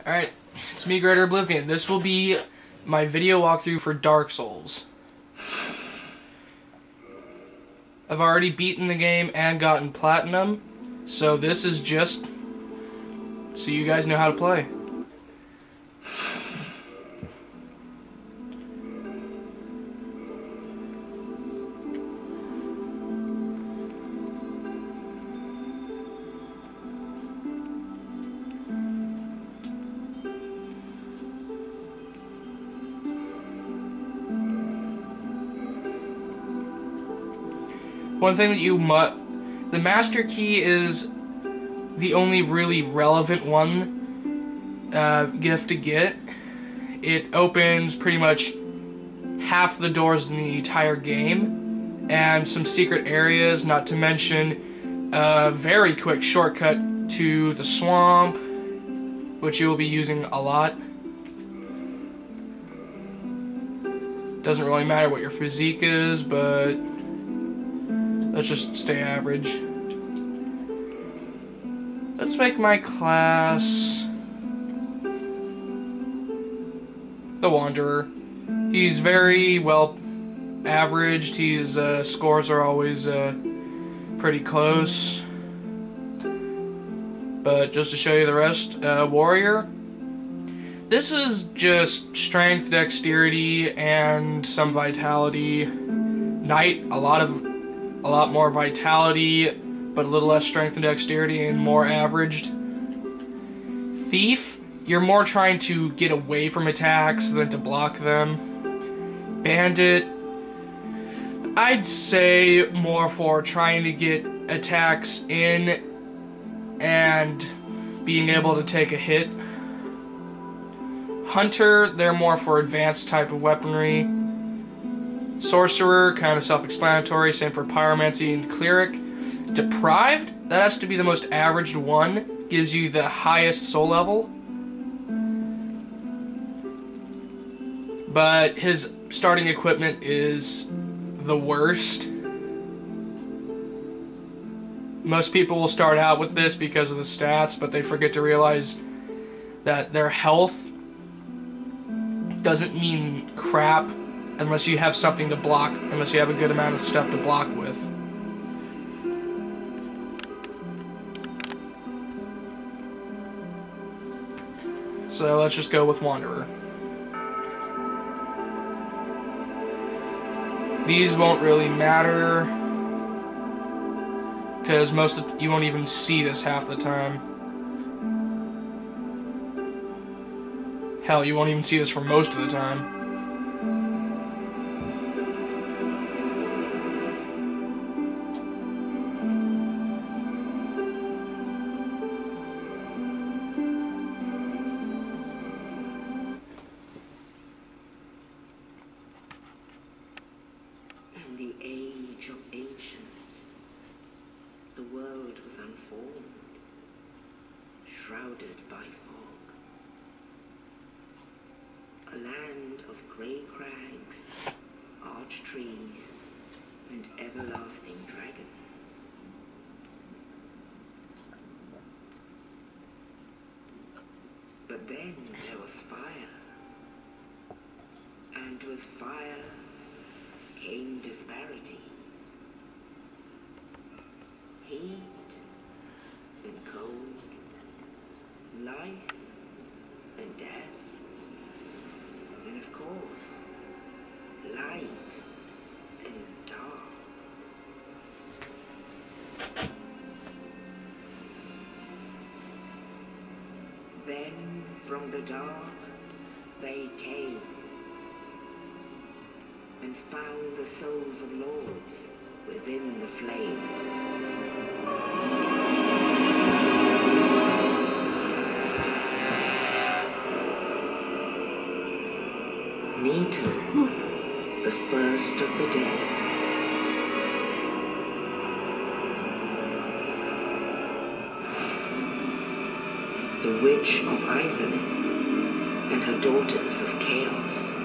Alright, it's me, Greater Oblivion. This will be my video walkthrough for Dark Souls. I've already beaten the game and gotten Platinum, so this is just so you guys know how to play. One thing that the Master Key is the only really relevant one gift to get. It opens pretty much half the doors in the entire game, and some secret areas, not to mention a very quick shortcut to the swamp, which you will be using a lot. Doesn't really matter what your physique is, but let's just stay average. Let's make my class the Wanderer. He's very well averaged. His scores are always pretty close. But just to show you the rest, Warrior. This is just strength, dexterity, and some vitality. Knight, a lot more vitality, but a little less strength and dexterity and more averaged. Thief, you're more trying to get away from attacks than to block them. Bandit, I'd say more for trying to get attacks in and being able to take a hit. Hunter, they're more for advanced type of weaponry. Sorcerer, kind of self-explanatory, same for Pyromancy and Cleric. Deprived, that has to be the most averaged one, gives you the highest soul level. But his starting equipment is the worst. Most people will start out with this because of the stats, but they forget to realize that their health doesn't mean crap unless you have something to block, unless you have a good amount of stuff to block with. So let's just go with Wanderer. These won't really matter, because you won't even see this half the time. Hell, you won't even see this for most of the time. In the age of ancients, the world was unformed, shrouded by fog. A land of grey crags, arched trees, and everlasting dragons. But then there was fire, and with fire came disparity. Heat and cold, life and death. And of course, light and dark. Then from the dark they came and found the souls of lords within the flame. Nito, the first of the dead. The Witch of Izalith and her daughters of Chaos.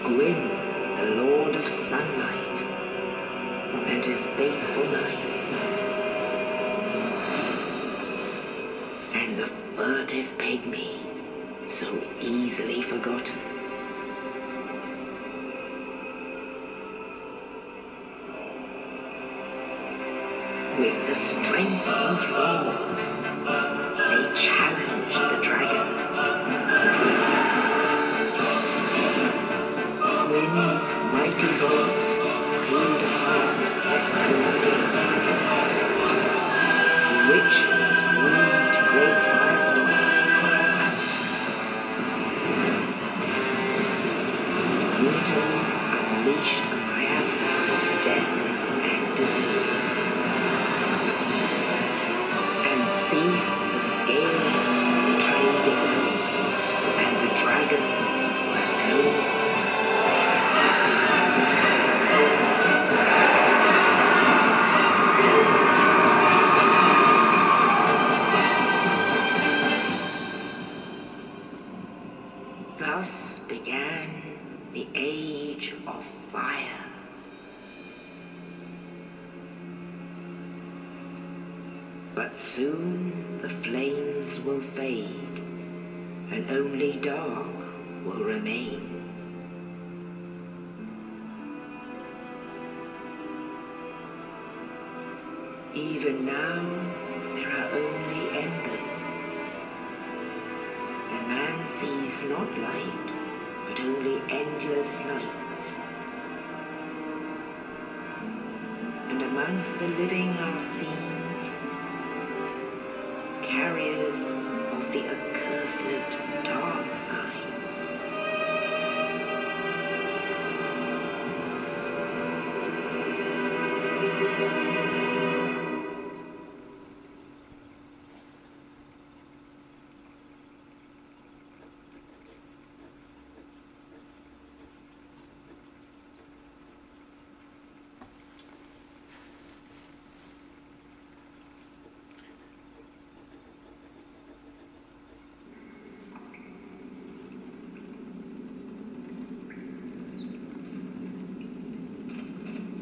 Gwyn, the Lord of Sunlight, and his faithful knights. And and the furtive pygmy, so easily forgotten. With the strength of lords, they challenged the dragons. Gwyn's mighty bolts peeled apart their stone scales. The witches weaved great firestorms. Leto unleashed a miasma of death and disease. The scales betrayed his own, and the dragons were no more. Thus began the Age of Fire. But soon the flames will fade, and only dark will remain. Even now, there are only embers, and man sees not light, but only endless nights. And amongst the living are seen carriers of the accursed dark sign.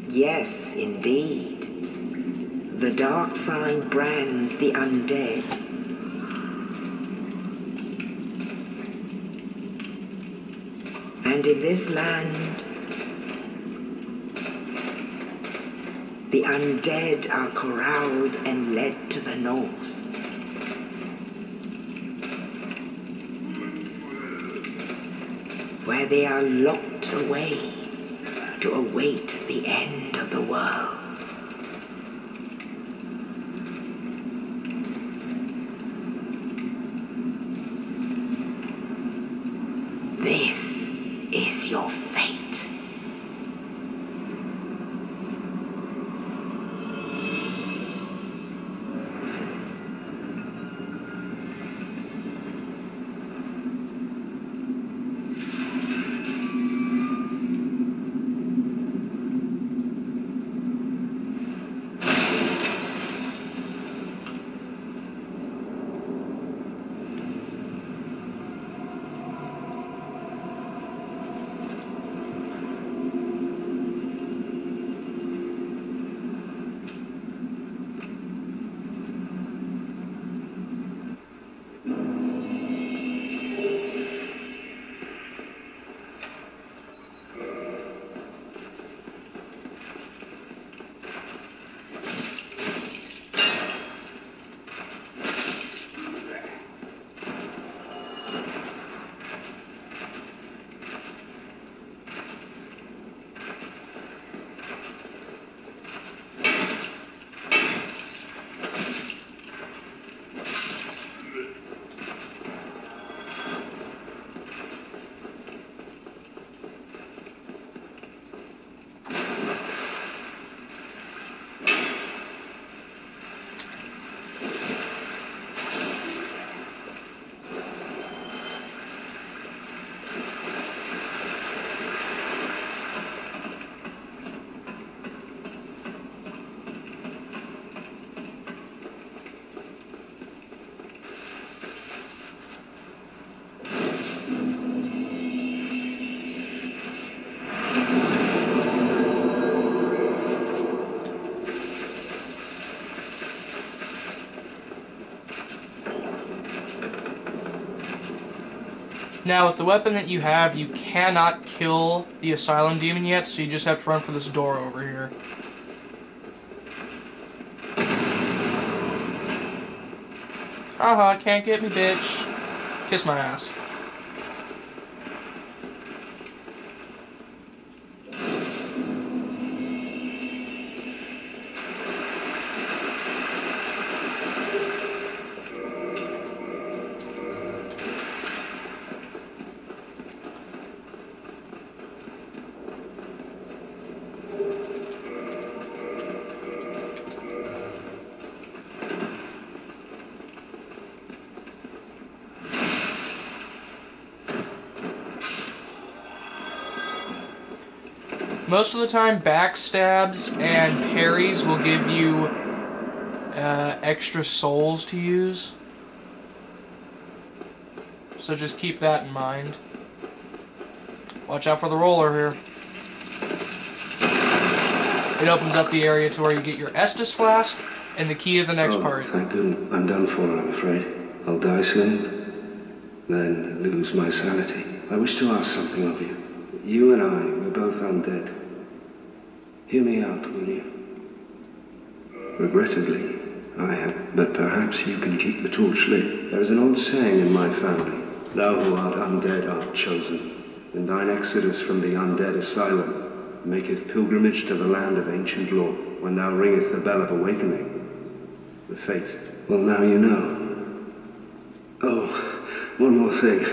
Yes, indeed. The dark sign brands the undead. And in this land, the undead are corralled and led to the north. Where they are locked away to await the end of the world. This is your fate. Now, with the weapon that you have, you cannot kill the Asylum Demon yet, so you just have to run for this door over here. Haha, can't get me, bitch. Kiss my ass. Most of the time, backstabs and parries will give you extra souls to use. So just keep that in mind. Watch out for the roller here. It opens up the area to where you get your Estus Flask and the key to the next part. Thank goodness. I'm done for, I'm afraid. I'll die soon, then lose my sanity. I wish to ask something of you. You and I, we're both undead. Hear me out, will you? Regrettably, I have, but perhaps you can keep the torch lit. There is an old saying in my family, thou who art undead art chosen, and thine exodus from the undead asylum maketh pilgrimage to the land of ancient lore, when thou ringeth the bell of awakening. The fate, well now you know. Oh, one more thing.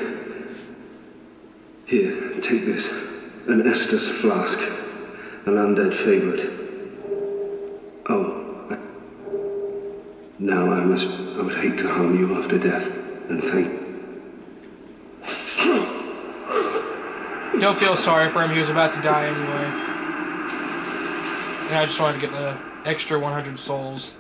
Here, take this, an Estus Flask. An undead favorite. Oh. Now I would hate to harm you after death, and Don't feel sorry for him, he was about to die anyway. And I just wanted to get the extra 100 souls.